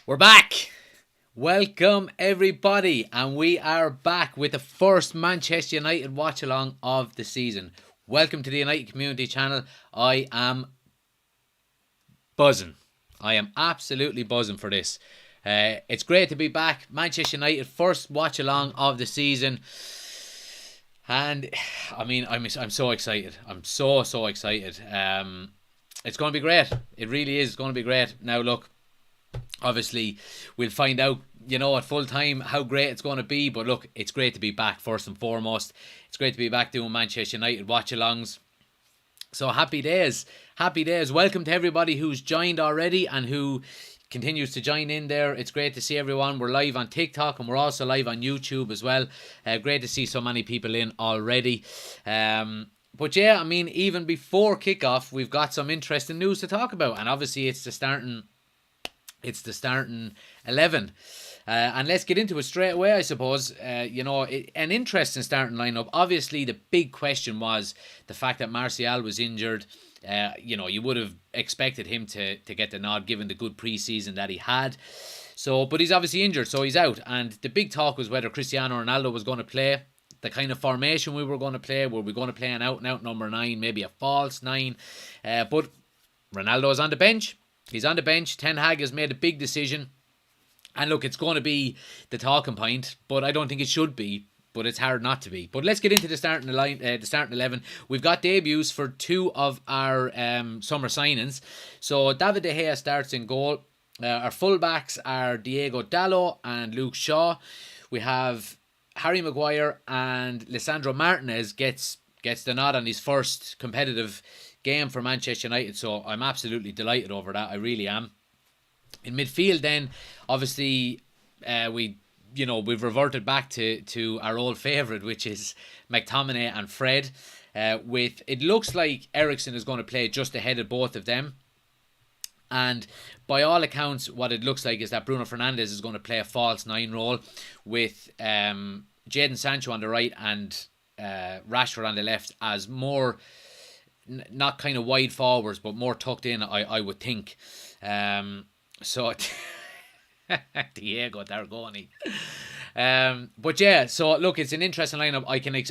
We're back. Welcome everybody, and we are back with the first Manchester United watch along of the season. Welcome to the United Community Channel. I am buzzing. I am absolutely buzzing for this. It's great to be back. Manchester United first watch along of the season. And I mean, I'm so excited. I'm so excited. It's going to be great. It really is going to be great. Now look, obviously we'll find out, at full time how great it's going to be. But look, it's great to be back first and foremost. It's great to be back doing Manchester United watch-alongs. So happy days. Happy days. Welcome to everybody who's joined already and who continues to join in there. It's great to see everyone. We're live on TikTok and we're also live on YouTube as well. Great to see so many people in already. But yeah, I mean, even before kickoff, we've got some interesting news to talk about. And obviously it's the starting 11. And let's get into it straight away, I suppose. An interesting starting lineup. Obviously, the big question was the fact that Martial was injured. You would have expected him to get the nod given the good pre-season that he had. But he's obviously injured, so he's out. And the big talk was whether Cristiano Ronaldo was going to play, the kind of formation we were going to play. Were we going to play an out-and-out number 9, maybe a false 9? But Ronaldo is on the bench. He's on the bench. Ten Hag has made a big decision. And look, it's going to be the talking point, but I don't think it should be. But it's hard not to be. But let's get into the starting 11. We've got debuts for two of our summer signings. So David De Gea starts in goal. Our fullbacks are Diego Dalot and Luke Shaw. We have Harry Maguire, and Lisandro Martinez gets the nod on his first competitive game for Manchester United. So I'm absolutely delighted over that. I really am. In midfield then, obviously, we've reverted back to our old favourite, which is McTominay and Fred. It looks like Eriksen is going to play just ahead of both of them. And by all accounts, what it looks like is that Bruno Fernandes is going to play a false 9 role with Jadon Sancho on the right and Rashford on the left as more, not kind of wide forwards, but more tucked in, I would think. Diego Dargoni. But yeah, so look, it's an interesting lineup.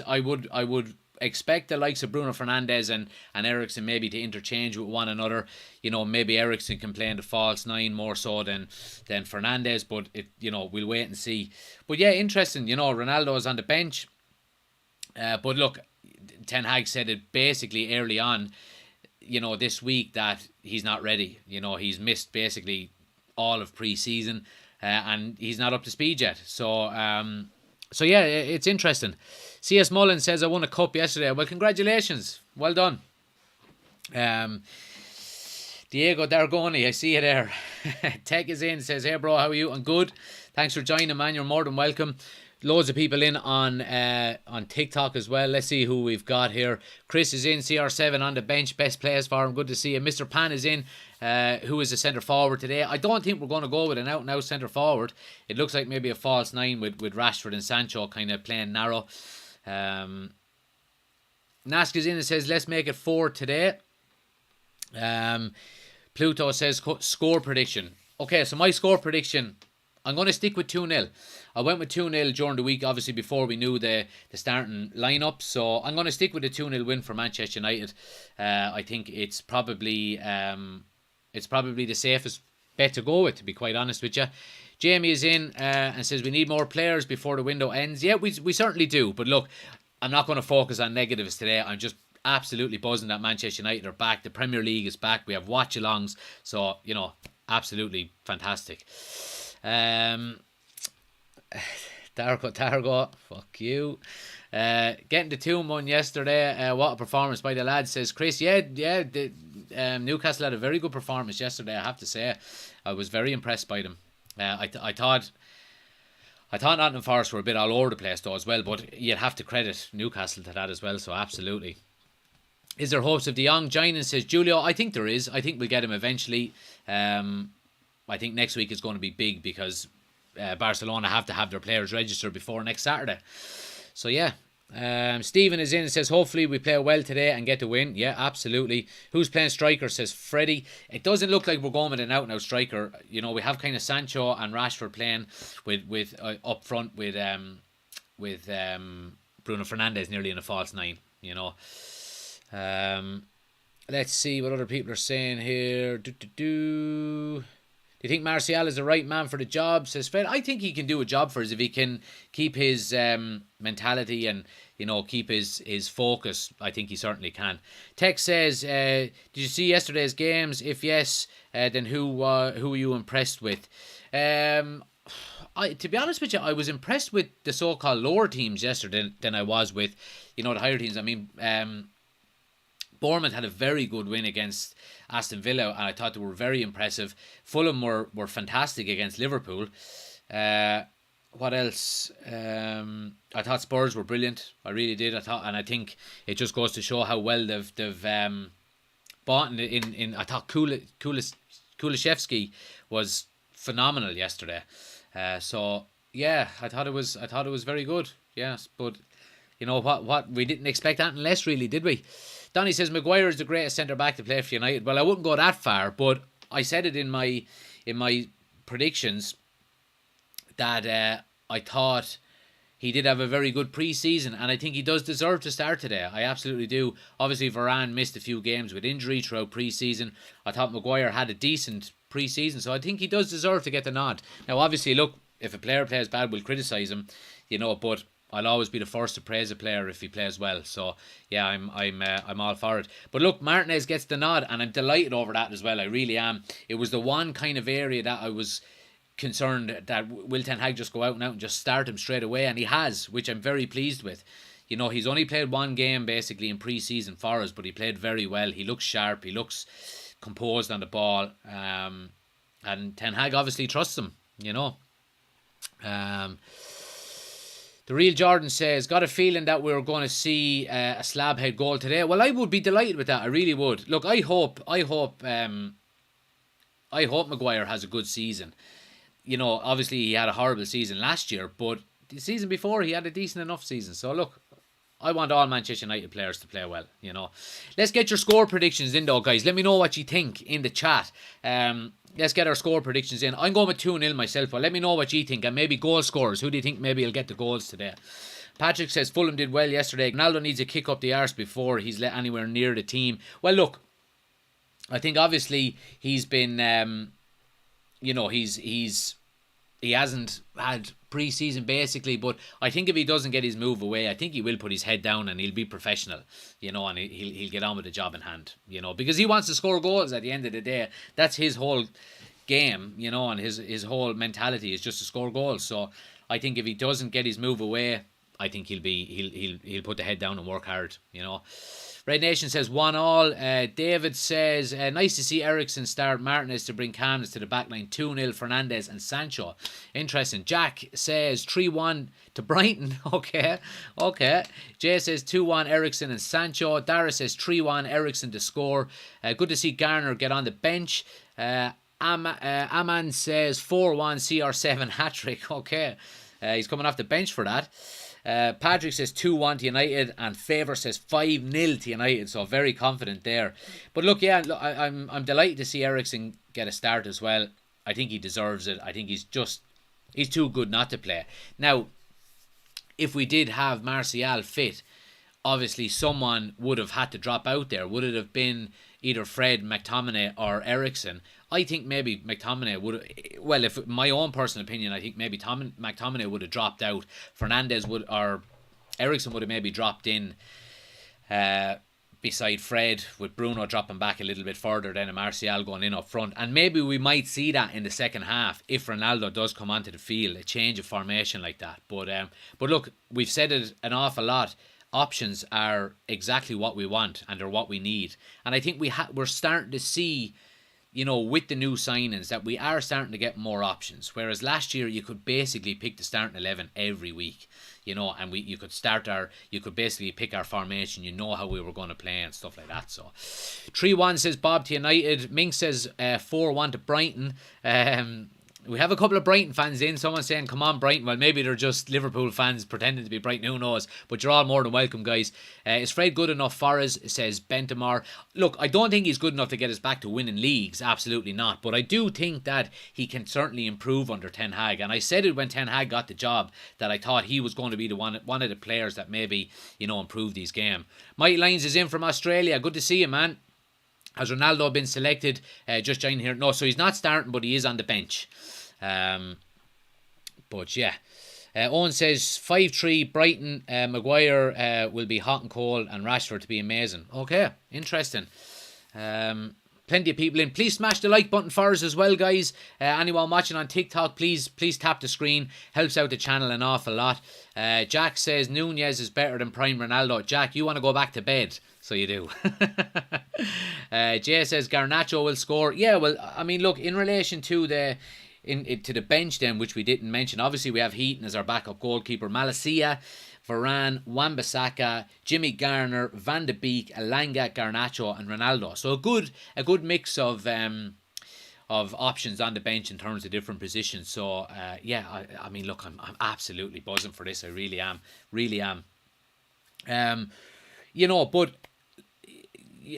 I would expect the likes of Bruno Fernandes and Eriksen maybe to interchange with one another. Maybe Eriksen can play in the false 9 more so than Fernandes, but we'll wait and see. But yeah, interesting. Ronaldo is on the bench. But look, Ten Hag said it basically early on, this week, that he's not ready. He's missed basically all of pre-season, and he's not up to speed yet. So yeah, it's interesting. C.S. Mullen says, I won a cup yesterday. Well, congratulations. Well done. Diego Dargoni, I see you there. Tech is in, says, hey bro, how are you? I'm good. Thanks for joining, man. You're more than welcome. Loads of people in on TikTok as well. Let's see who we've got here. Chris is in, CR7 on the bench. Best players for him. Good to see you. Mr. Pan is in, who is a centre forward today. I don't think we're going to go with an out-and-out centre forward. It looks like maybe a false 9 with Rashford and Sancho kind of playing narrow. Nask is in and says, let's make it 4 today. Pluto says, score prediction. Okay, so my score prediction, I'm going to stick with 2-0. I went with 2-0 during the week, obviously, before we knew the starting lineup. So I'm going to stick with the 2-0 win for Manchester United. I think it's probably the safest bet to go with, to be quite honest with you. Jamie is in and says we need more players before the window ends. Yeah, we certainly do. But look, I'm not going to focus on negatives today. I'm just absolutely buzzing that Manchester United are back. The Premier League is back. We have watch-alongs. So, absolutely fantastic. Dargo, fuck you. Getting the 2-1 yesterday. What a performance by the lads, says Chris. Newcastle had a very good performance yesterday, I have to say. I was very impressed by them. I thought Nottingham Forest were a bit all over the place though as well, but you'd have to credit Newcastle to that as well, so absolutely. Is there hopes of De Jong joining, says Julio? I think there is. I think we'll get him eventually. I think next week is going to be big because Barcelona have to have their players registered before next Saturday. So yeah, Stephen is in and says, hopefully we play well today and get the win. Yeah, absolutely. Who's playing striker, says Freddie. It doesn't look like we're going with an out-and-out striker. You know, we have kind of Sancho and Rashford playing with up front with Bruno Fernandes nearly in a false nine, you know. Let's see what other people are saying here. Do you think Martial is the right man for the job, says Fred? I think he can do a job for us if he can keep his mentality and, you know, keep his focus. I think he certainly can. Tex says, did you see yesterday's games? If yes, then who were you impressed with? To be honest with you, I was impressed with the so-called lower teams yesterday than I was with, you know, the higher teams. I mean, Bournemouth had a very good win against Aston Villa, and I thought they were very impressive. Fulham were fantastic against Liverpool. What else? I thought Spurs were brilliant. I really did. I think it just goes to show how well they've bought in. I thought Kulishevsky was phenomenal yesterday. So yeah, I thought it was very good. Yes, but you know what we didn't expect that less, really, did we? Donny says Maguire is the greatest centre back to play for United. Well, I wouldn't go that far, but I said it in my predictions that I thought he did have a very good pre-season, and I think he does deserve to start today. I absolutely do. Obviously, Varane missed a few games with injury throughout pre-season. I thought Maguire had a decent pre-season, so I think he does deserve to get the nod. Now, obviously, look, if a player plays bad, we'll criticise him, you know, but I'll always be the first to praise a player if he plays well. So yeah, I'm all for it. But look, Martinez gets the nod, and I'm delighted over that as well. I really am. It was the one kind of area that I was concerned that will Ten Hag just go out and just start him straight away, and he has, which I'm very pleased with. You know, he's only played one game basically in pre-season for us, but he played very well. He looks sharp. He looks composed on the ball, and Ten Hag obviously trusts him. You know. The Real Jordan says, got a feeling that we're going to see a slab head goal today. Well, I would be delighted with that. I really would. Look, I hope Maguire has a good season. You know, obviously he had a horrible season last year, but the season before he had a decent enough season. So look, I want all Manchester United players to play well, you know. Let's get your score predictions in though, guys. Let me know what you think in the chat. Let's get our score predictions in. I'm going with 2-0 myself, but let me know what you think. And maybe goal scorers. Who do you think maybe will get the goals today? Patrick says Fulham did well yesterday. Ronaldo needs a kick up the arse before he's let anywhere near the team. Well, look, I think obviously he's been, you know, he hasn't had pre-season basically, but I think if he doesn't get his move away, I think he will put his head down and he'll be professional, you know, and he'll get on with the job in hand, you know, because he wants to score goals at the end of the day. That's his whole game, you know, and his whole mentality is just to score goals. So I think if he doesn't get his move away, I think he'll put the head down and work hard, you know. Red Nation says 1-1. David says, nice to see Eriksen start, Martinez to bring calmness to the backline. 2-0 Fernandes and Sancho. Interesting. Jack says 3-1 to Brighton. Okay. Jay says 2-1 Eriksen and Sancho. Dara says 3-1 Eriksen to score. Good to see Garner get on the bench. Aman says 4-1 CR7 hat-trick. Okay. He's coming off the bench for that. Patrick says 2-1 to United, and Favour says 5-0 to United, so very confident there. But look, yeah, look, I'm delighted to see Eriksen get a start as well. I think he deserves it. I think he's too good not to play. Now, if we did have Martial fit, obviously someone would have had to drop out there. Would it have been either Fred, McTominay or Eriksen? I think maybe McTominay would have, well, if my own personal opinion, I think maybe McTominay would have dropped out. Fernandes would, or Eriksen would have maybe dropped in beside Fred, with Bruno dropping back a little bit further, then a Martial going in up front. And maybe we might see that in the second half if Ronaldo does come onto the field, a change of formation like that. But look, we've said it an awful lot. Options are exactly what we want and are what we need. And I think we're starting to see, you know, with the new signings, that we are starting to get more options. Whereas last year you could basically pick the starting 11 every week, you know, and you could basically pick our formation, you know how we were going to play and stuff like that. So 3-1 says Bob to United. Mink says 4-1 to Brighton. We have a couple of Brighton fans in. Someone saying, come on, Brighton. Well, maybe they're just Liverpool fans pretending to be Brighton. Who knows? But you're all more than welcome, guys. Is Fred good enough for us? Says Bentamar. Look, I don't think he's good enough to get us back to winning leagues. Absolutely not. But I do think that he can certainly improve under Ten Hag. And I said it when Ten Hag got the job, that I thought he was going to be the one of the players that maybe, improve these game. Mike Lyons is in from Australia. Good to see you, man. Has Ronaldo been selected? Just join here. No, so he's not starting, but he is on the bench. But yeah. Owen says 5-3 Brighton. Maguire will be hot and cold, and Rashford to be amazing. Okay, interesting. Plenty of people in. Please smash the like button for us as well, guys. Anyone watching on TikTok, please tap the screen. Helps out the channel an awful lot. Jack says Nunez is better than prime Ronaldo. Jack, you want to go back to bed? So you do. Jay says Garnacho will score. Yeah, well, I mean, look, in relation to the bench then, which we didn't mention, obviously we have Heaton as our backup goalkeeper, Malacia, Varane, Wan-Bissaka, Jimmy Garner, Van de Beek, Elanga, Garnacho and Ronaldo. So a good mix of options on the bench in terms of different positions. So yeah, I mean, look, I'm absolutely buzzing for this. I really am. But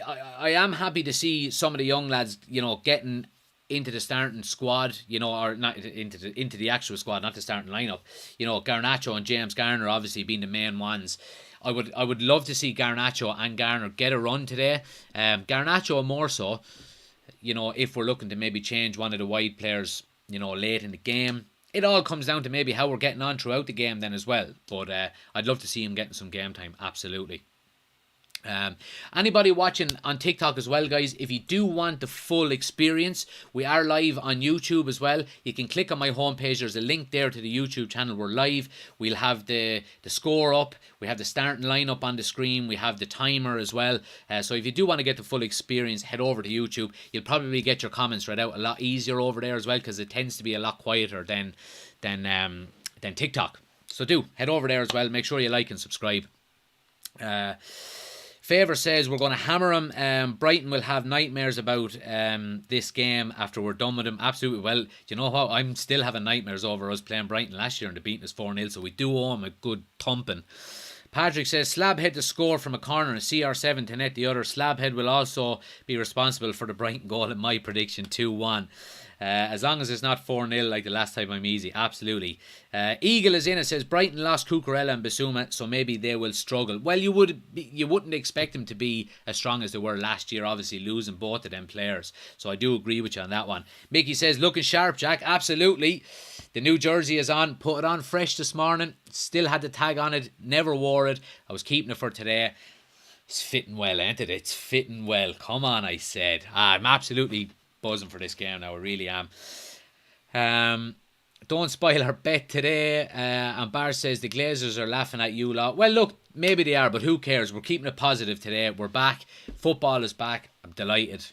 I am happy to see some of the young lads, getting into the starting squad, or not into the actual squad, not the starting lineup. Garnacho and James Garner obviously being the main ones. I would love to see Garnacho and Garner get a run today. Garnacho more so, if we're looking to maybe change one of the wide players, late in the game. It all comes down to maybe how we're getting on throughout the game then as well. But I'd love to see him getting some game time, absolutely. Anybody watching on TikTok as well, guys, if you do want the full experience, we are live on YouTube as well. You can click on my homepage. There's a link there to the YouTube channel. We're live. We'll have the score up. We have the starting lineup on the screen. We have the timer as well. So if you do want to get the full experience, head over to YouTube. You'll probably get your comments read out a lot easier over there as well, because it tends to be a lot quieter than TikTok. So do head over there as well. Make sure you like and subscribe. Favour says we're going to hammer him. Brighton will have nightmares about this game after we're done with him. Absolutely. Well, do you know what? I'm still having nightmares over us playing Brighton last year and they beating us 4-0, so we do owe him a good thumping. Patrick says Slabhead to score from a corner and CR7 to net the other. Slabhead will also be responsible for the Brighton goal in my prediction, 2-1. As long as it's not 4-0 like the last time, I'm easy. Absolutely. Eagle is in. It says Brighton lost Cucurella and Bissouma, so maybe they will struggle. Well, you wouldn't expect them to be as strong as they were last year, obviously losing both of them players. So I do agree with you on that one. Mickey says looking sharp, Jack. Absolutely. The new jersey is on. Put it on fresh this morning. Still had the tag on it. Never wore it. I was keeping it for today. It's fitting well, ain't it? It's fitting well. Come on, I said. I'm absolutely buzzing for this game now. I really am. Don't spoil our bet today. And Bar says the Glazers are laughing at you lot. Well, look, maybe they are, but who cares? We're keeping it positive today. We're back. Football is back. I'm delighted,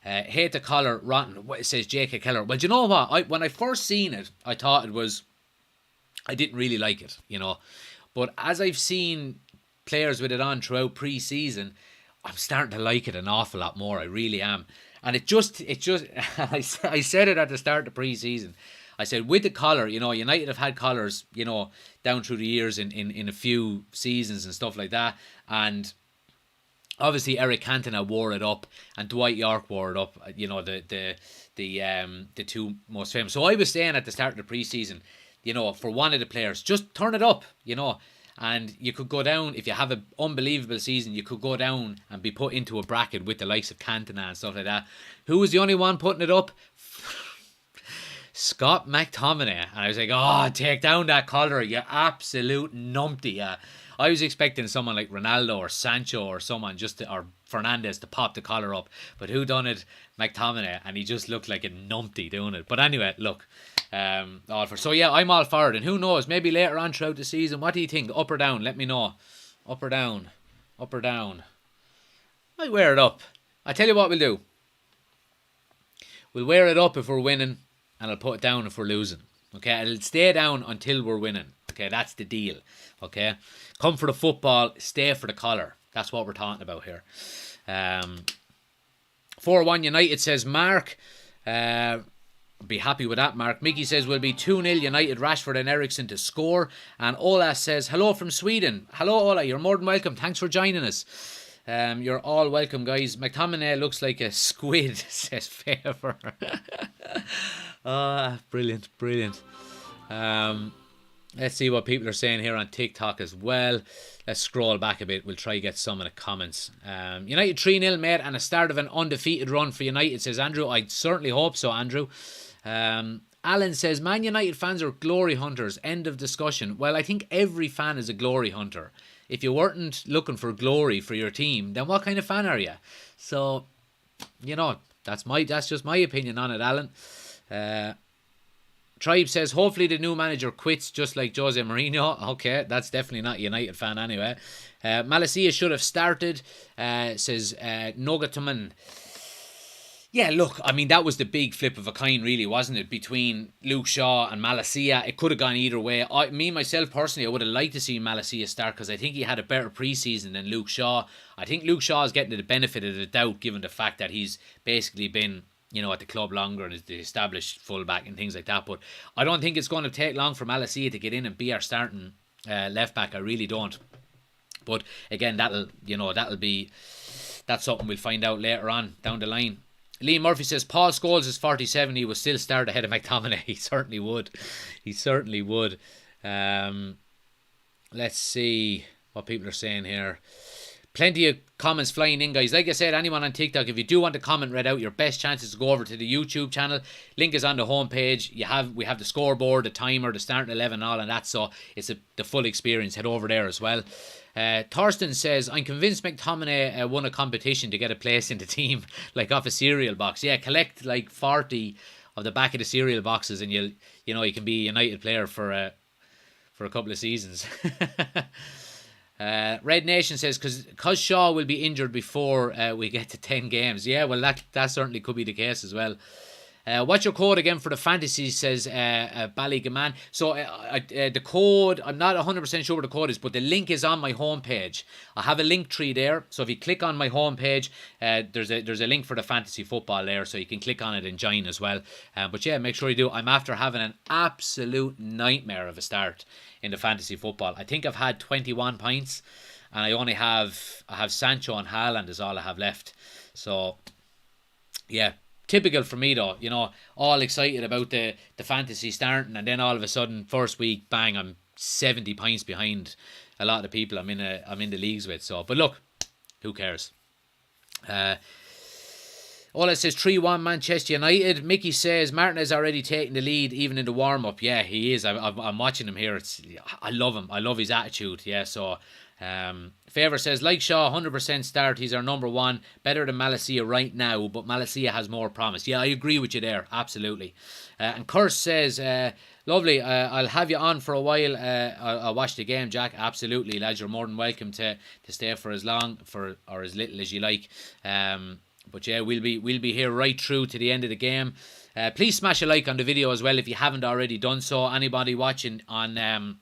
hate the colour, rotten. It says J.K. Keller. Well, do you know what? When I first seen it, I thought I didn't really like it, But as I've seen players with it on throughout pre-season, I'm starting to like it an awful lot more. I really am. And it just I said it at the start of pre-season. I said with the collar, United have had collars, down through the years in a few seasons and stuff like that. And obviously Eric Cantona wore it up and Dwight York wore it up, the two most famous. So I was saying at the start of the pre-season, for one of the players, just turn it up, and you could go down, if you have an unbelievable season, you could go down and be put into a bracket with the likes of Cantona and stuff like that. Who was the only one putting it up? Scott McTominay. And I was like, oh, take down that collar, you absolute numpty. I was expecting someone like Ronaldo or Sancho or someone or Fernandez to pop the collar up. But who done it? McTominay. And he just looked like a numpty doing it. But anyway, look. So yeah, I'm all for it. And who knows, maybe later on throughout the season, what do you think? Up or down? Let me know. Up or down? Up or down? I wear it up. I tell you what we'll do. We'll wear it up if we're winning, and I'll put it down if we're losing. Okay, it'll stay down until we're winning. Okay, that's the deal. Okay, come for the football, stay for the collar. That's what we're talking about here. 4-1 United, says Mark. Be happy with that, Mark. Mickey says will be 2-0 United, Rashford and Ericsson to score. And Ola says, hello from Sweden. Hello, Ola. You're more than welcome. Thanks for joining us. You're all welcome, guys. McTominay looks like a squid, says Favour. Brilliant, brilliant. Let's see what people are saying here on TikTok as well. Let's scroll back a bit. We'll try to get some of the comments. United 3-0, mate, and a start of an undefeated run for United, says Andrew. I certainly hope so, Andrew. Alan says, Man United fans are glory hunters. End of discussion. Well, I think every fan is a glory hunter. If you weren't looking for glory for your team, then what kind of fan are you? So, that's just my opinion on it, Alan. Tribe says, hopefully the new manager quits just like Jose Mourinho. Okay, that's definitely not a United fan anyway. Malacia should have started, says Nogatuman. Yeah, look, I mean, that was the big flip of a kind, really, wasn't it? Between Luke Shaw and Malacia. It could have gone either way. Myself, personally, I would have liked to see Malacia start because I think he had a better pre-season than Luke Shaw. I think Luke Shaw is getting the benefit of the doubt given the fact that he's basically been, at the club longer and is the established fullback and things like that. But I don't think it's going to take long for Malacia to get in and be our starting left back. I really don't. But again, that's something we'll find out later on down the line. Lee Murphy says, Paul Scholes is 47. He will still start ahead of McTominay. He certainly would. Let's see what people are saying here. Plenty of comments flying in, guys. Like I said, anyone on TikTok, if you do want a comment read out, your best chance is to go over to the YouTube channel. Link is on the homepage. We have the scoreboard, the timer, the starting 11, all and that. So it's the full experience. Head over there as well. Thorsten says, I'm convinced McTominay won a competition to get a place in the team, like off a cereal box. Yeah, collect like 40 of the back of the cereal boxes and you can be a United player for a couple of seasons. Red Nation says, because Shaw will be injured before we get to 10 games. Yeah, well, that certainly could be the case as well. What's your code again for the fantasy, says Ballygaman. So the code, I'm not 100% sure what the code is, but the link is on my homepage. I have a link tree there, so if you click on my homepage, there's a link for the fantasy football there, so you can click on it and join as well. But yeah, make sure you do. I'm after having an absolute nightmare of a start in the fantasy football. I think I've had 21 points, and I have Sancho and Haaland is all I have left. So yeah. Typical for me though, all excited about the fantasy starting, and then all of a sudden, first week, bang, I'm 70 points behind a lot of the people I'm in the leagues with. So, but look, who cares? Ola says 3-1 Manchester United. Mickey says Martin has already taken the lead even in the warm up. Yeah, he is. I'm watching him here. I love him. I love his attitude. Yeah, so. Favour says, like Shaw, 100% start. He's our number one. Better than Malacia right now, but Malacia has more promise. Yeah, I agree with you there. Absolutely. And Curse says, lovely. I'll have you on for a while. I'll watch the game, Jack. Absolutely, lads. You're more than welcome to stay for as long or as little as you like. But yeah, we'll be here right through to the end of the game. Please smash a like on the video as well if you haven't already done so. Anybody watching on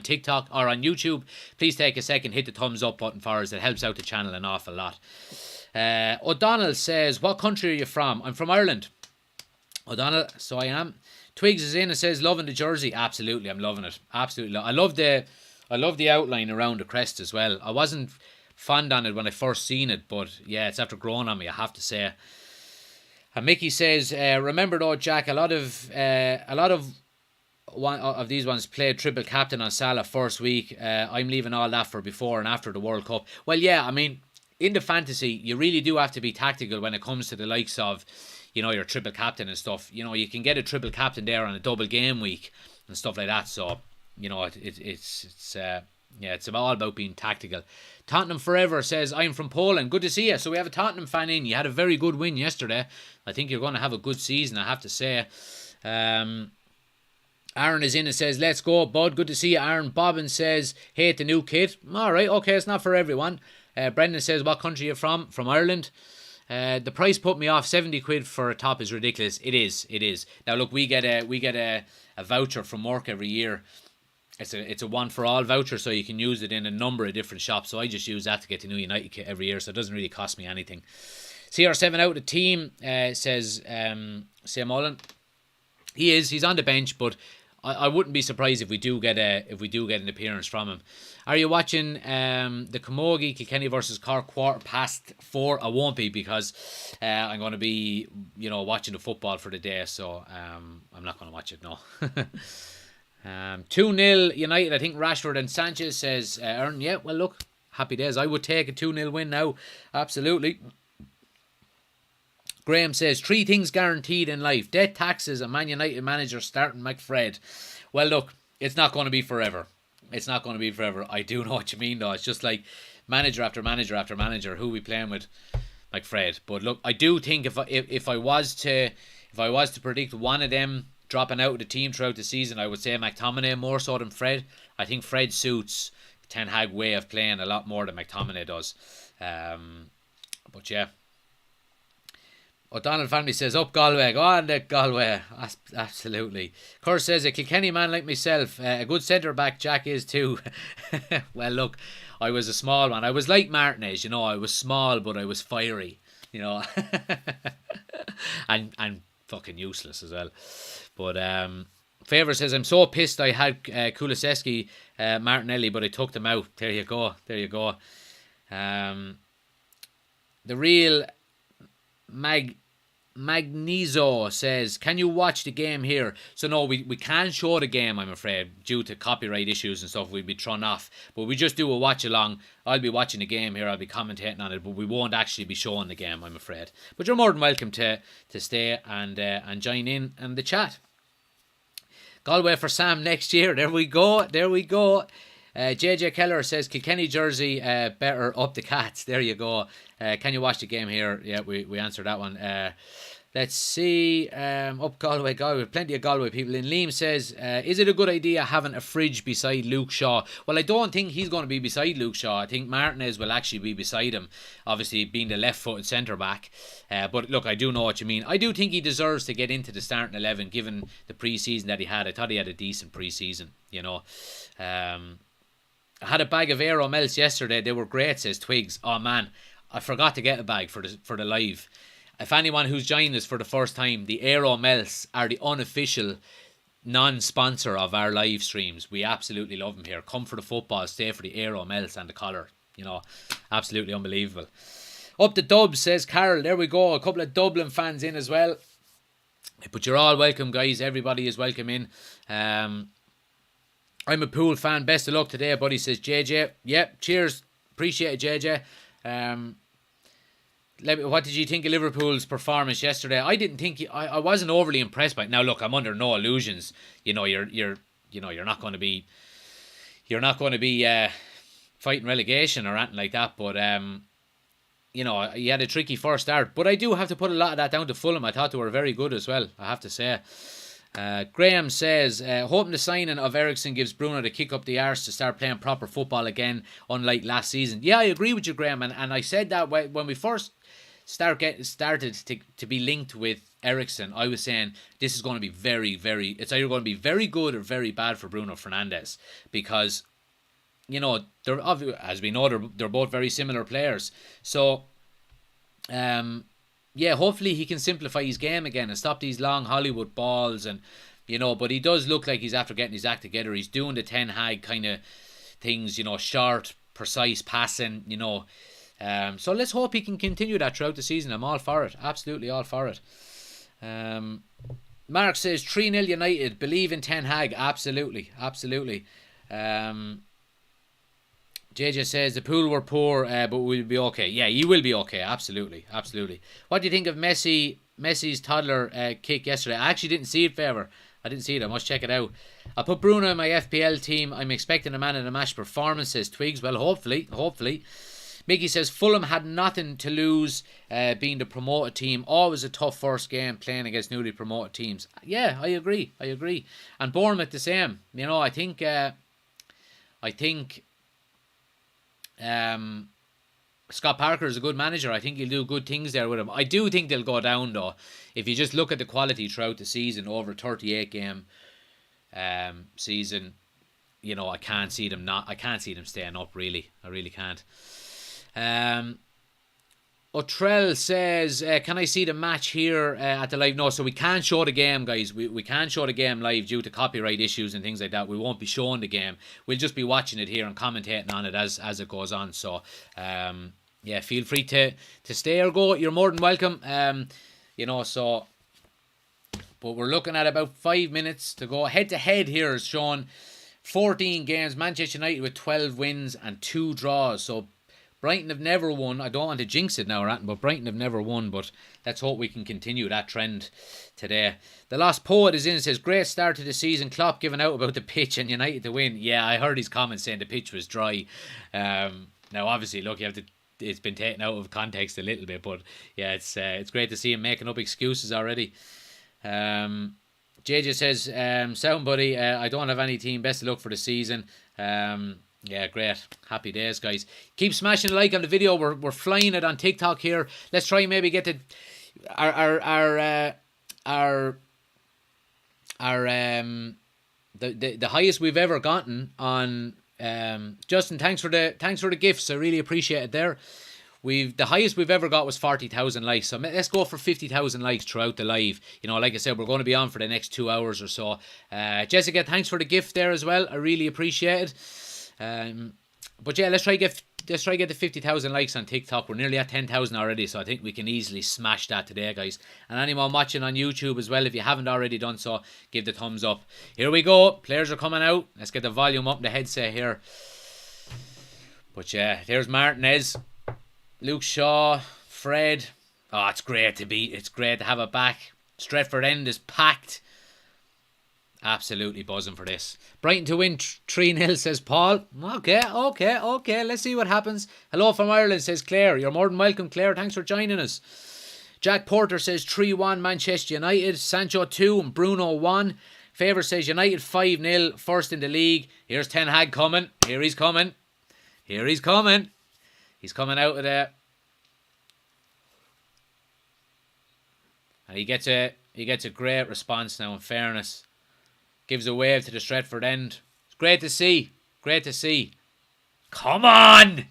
TikTok or on YouTube, please take a second, hit the thumbs up button for us. It helps out the channel an awful lot. O'Donnell says, what country are you from? I'm from Ireland. O'Donnell, so I am. Twigs is in and says, loving the jersey. Absolutely, I'm loving it. Absolutely. I love the outline around the crest as well. I wasn't fond on it when I first seen it, but yeah, it's after growing on me, I have to say. And Mickey says, remember though, Jack, a lot of one of these ones played triple captain on Salah first week. I'm leaving all that for before and after the World Cup. Well, yeah, I mean, in the fantasy, you really do have to be tactical when it comes to the likes of, your triple captain and stuff. You can get a triple captain there on a double game week and stuff like that. So, it's all about being tactical. Tottenham Forever says, I'm from Poland. Good to see you. So we have a Tottenham fan in. You had a very good win yesterday. I think you're going to have a good season, I have to say. Aaron is in and says, let's go, bud. Good to see you, Aaron. Bobbin says, hate the new kit. All right, okay, it's not for everyone. Brendan says, what country are you from? From Ireland. The price put me off. 70 quid for a top is ridiculous. It is. Now, look, we get a voucher from work every year. It's a one for all voucher, so you can use it in a number of different shops. So I just use that to get the new United kit every year, so it doesn't really cost me anything. CR7 out of the team, says Sam Mullen. He is. He's on the bench, but I wouldn't be surprised if we do get an appearance from him. Are you watching the Camogie Kilkenny versus Cork 4:15? I won't be, because I'm going to be watching the football for the day, so I'm not going to watch it. No. 2-0 United. I think Rashford and Sanchez, says Aaron. Yeah, well, look, happy days. I would take a 2-0 win now. Absolutely. Graham says, 3 things guaranteed in life: death, taxes, and Man United manager starting McFred. Well, look, it's not going to be forever. It's not going to be forever. I do know what you mean, though. It's just like manager after manager after manager. Who we playing with? McFred. But look, I do think if I was to predict one of them dropping out of the team throughout the season, I would say McTominay more so than Fred. I think Fred suits Ten Hag way of playing a lot more than McTominay does. But yeah. O'Donnell family says, up Galway. Go on, the Galway. Absolutely. Kerr says, a Kilkenny man like myself, a good centre-back Jack is too. Well, look, I was a small one. I was like Martinez, I was small, but I was fiery, and fucking useless as well. But Favour says, I'm so pissed I had Kulusevski, Martinelli, but I took them out. There you go. The real Magneso says, can you watch the game here? So no, we can't show the game, I'm afraid, due to copyright issues and stuff. We'd be thrown off, but we just do a watch along. I'll be watching the game here, I'll be commentating on it, but we won't actually be showing the game, I'm afraid. But you're more than welcome to stay and join in the chat. Galway for Sam next year. There we go. JJ Keller says, Kilkenny jersey, better up the Cats. There you go. Can you watch the game here? Yeah, we answered that one. Let's see. Up Galway. Plenty of Galway people in. Liam says, is it a good idea having a fridge beside Luke Shaw? Well, I don't think he's going to be beside Luke Shaw. I think Martinez will actually be beside him, obviously being the left-footed centre-back. But look, I do know what you mean. I do think he deserves to get into the starting 11, given the pre-season that he had. I thought he had a decent pre-season, I had a bag of Aero Melts yesterday. They were great, says Twigs. Oh man, I forgot to get a bag for the live. If anyone who's joined us for the first time, the Aero Melts are the unofficial non-sponsor of our live streams. We absolutely love them here. Come for the football, stay for the Aero Melts and the collar. Absolutely unbelievable. Up the Dubs, says Carol. There we go. A couple of Dublin fans in as well. But you're all welcome, guys. Everybody is welcome in. I'm a Pool fan. Best of luck today, buddy, says JJ. Yep, cheers. Appreciate it, JJ. What did you think of Liverpool's performance yesterday? I didn't think I wasn't overly impressed by it. Now look, I'm under no illusions. You're not going to be fighting relegation or anything like that. But he had a tricky first start. But I do have to put a lot of that down to Fulham. I thought they were very good as well, I have to say. Graham says, hoping the signing of Ericsson gives Bruno the kick up the arse to start playing proper football again, unlike last season. Yeah, I agree with you, Graham, and I said that when we first started to be linked with Ericsson. I was saying this is going to be very, very, it's either going to be very good or very bad for Bruno Fernandes, because they're, as we know, they're both very similar players. So yeah, hopefully he can simplify his game again and stop these long Hollywood balls, and but he does look like he's after getting his act together. He's doing the Ten Hag kind of things, short, precise passing, so let's hope he can continue that throughout the season. I'm all for it, absolutely all for it. Mark says 3-0 United, believe in Ten Hag. Absolutely. JJ says the Pool were poor, but we'll be okay. Yeah, you will be okay. Absolutely. What do you think of Messi's toddler kick yesterday? I actually didn't see it, Favour. I didn't see it. I must check it out. I put Bruno in my FPL team. I'm expecting a man in a match performance, says Twigs. Well, hopefully. Mickey says Fulham had nothing to lose, being the promoted team. Always a tough first game playing against newly promoted teams. Yeah, I agree. And Bournemouth the same. I think Scott Parker is a good manager. I think he'll do good things there with him. I do think they'll go down though. If you just look at the quality throughout the season, over 38 game season, I can't see them staying up really. I really can't. Otrell says, can I see the match here at the live? No, so we can't show the game, guys. We can't show the game live due to copyright issues and things like that. We won't be showing the game. We'll just be watching it here and commentating on it as it goes on. So, yeah, feel free to stay or go. You're more than welcome. So... But we're looking at about 5 minutes to go. Head-to-head here is shown 14 games. Manchester United with 12 wins and 2 draws. So Brighton have never won. I don't want to jinx it now, but Brighton have never won. But let's hope we can continue that trend today. The Lost Poet is in and says, great start to the season. Klopp giving out about the pitch and United to win. Yeah, I heard his comments saying the pitch was dry. Now, obviously, look, you have to... It's been taken out of context a little bit. But yeah, it's great to see him making up excuses already. JJ says, sound buddy, I don't have any team, best of luck for the season. Yeah, great, happy days, guys. Keep smashing a like on the video. We're flying it on TikTok here. Let's try and maybe get to the highest we've ever gotten on. Justin, thanks for the gifts, I really appreciate it there. The highest we've ever got was 40,000 likes. So let's go for 50,000 likes throughout the live. Like I said, we're going to be on for the next 2 hours or so. Jessica, thanks for the gift there as well. I really appreciate it. But yeah, let's try get the 50,000 likes on TikTok. We're nearly at 10,000 already, so I think we can easily smash that today, guys. And anyone watching on YouTube as well, if you haven't already done so, give the thumbs up. Here we go. Players are coming out. Let's get the volume up in the headset here. But yeah, there's Martinez. Luke Shaw, Fred. Oh, it's great to have it back. Stretford End is packed. Absolutely buzzing for this. Brighton to win 3-0, says Paul. Okay. Let's see what happens. Hello from Ireland, says Claire. You're more than welcome, Claire. Thanks for joining us. Jack Porter says 3-1 Manchester United. Sancho 2 and Bruno 1. Favour says United 5-0, first in the league. Here's Ten Hag coming. Here he's coming. He's coming out of there. And he gets a great response now, in fairness. Gives a wave to the Stretford End. It's great to see. Come on!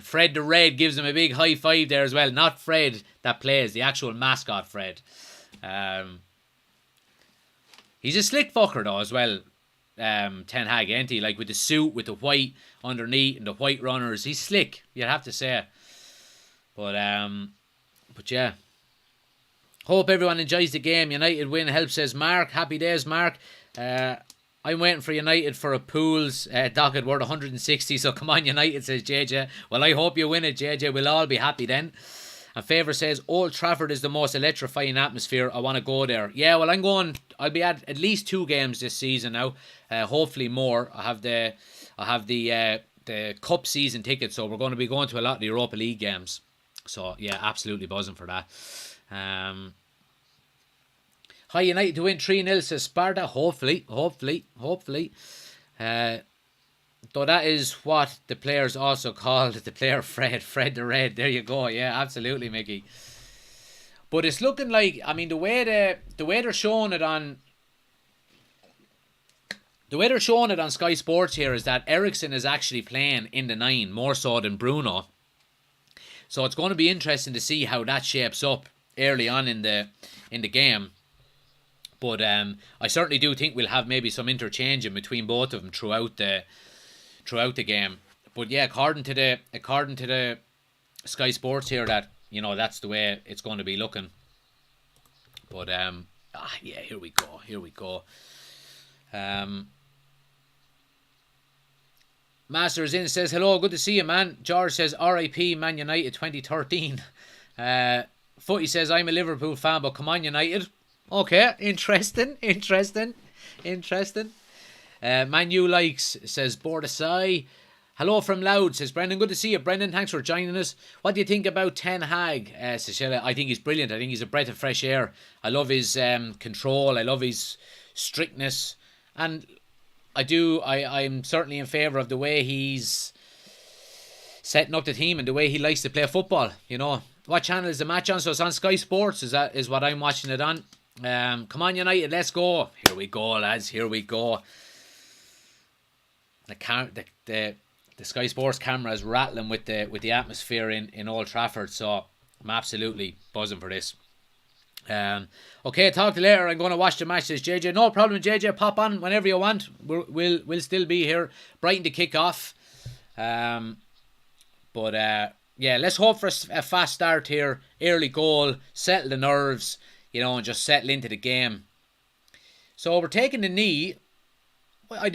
Fred the Red gives him a big high five there as well. Not Fred that plays, the actual mascot Fred. He's a slick fucker though as well. Ten Hag, ain't he? Like with the suit, with the white underneath and the white runners. He's slick, you'd have to say. But yeah. Hope everyone enjoys the game. United win helps, says Mark. Happy days, Mark. I'm waiting for United for a pools docket worth 160. So come on, United, says JJ. Well, I hope you win it, JJ. We'll all be happy then. And Favour says, Old Trafford is the most electrifying atmosphere. I want to go there. Yeah, well, I'll be at least 2 games this season now. Hopefully more. I have the cup season ticket, so we're going to be going to a lot of the Europa League games. So yeah, absolutely buzzing for that. Hi, United to win 3-0, says Sparta. Hopefully. Though that is what the players also called the player Fred the Red. There you go. Yeah, absolutely, Mickey. But it's looking like, I mean, the way they're showing it on Sky Sports here is that Eriksen is actually playing in the 9 more so than Bruno. So it's going to be interesting to see how that shapes up early on in the game. But I certainly do think we'll have maybe some interchanging between both of them throughout the game. But yeah, according to the Sky Sports here, that that's the way it's going to be looking. But yeah, here we go. Masters in says hello, good to see you, man. George says R.I.P. Man United 2013. Footy says I'm a Liverpool fan, but come on United. Okay, interesting. Man U likes, says Bordesai. Hello from Loud, says Brendan. Good to see you, Brendan. Thanks for joining us. What do you think about Ten Hag? Says Sheila. I think he's brilliant. I think he's a breath of fresh air. I love his control. I love his strictness. And I'm certainly in favour of the way he's setting up the team and the way he likes to play football. What channel is the match on? So it's on Sky Sports. Is what I'm watching it on. Come on, United, let's go. Here we go, lads. Here we go. The the Sky Sports camera is rattling with the atmosphere in Old Trafford. So I'm absolutely buzzing for this. Okay, talk to you later. I'm going to watch the match. Says JJ. No problem, JJ. Pop on whenever you want. We'll still be here. Brighton to kick off. But let's hope for a fast start here. Early goal, settle the nerves, and just settle into the game. So we're taking the knee. Well, I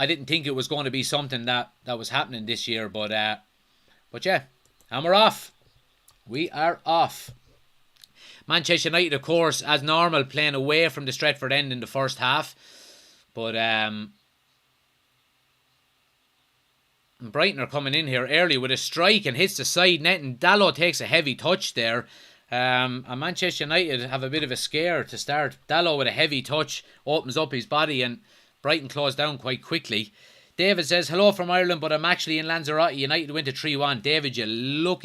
didn't think it was going to be something that was happening this year, but yeah, and we're off. We are off. Manchester United, of course, as normal, playing away from the Stretford end in the first half. But Brighton are coming in here early with a strike and hits the side net, and Dalot takes a heavy touch there. And Manchester United have a bit of a scare to start. Dalot with a heavy touch opens up his body, and Brighton closed down quite quickly. David says, hello from Ireland, but I'm actually in Lanzarote. United went to 3-1. David, you lucky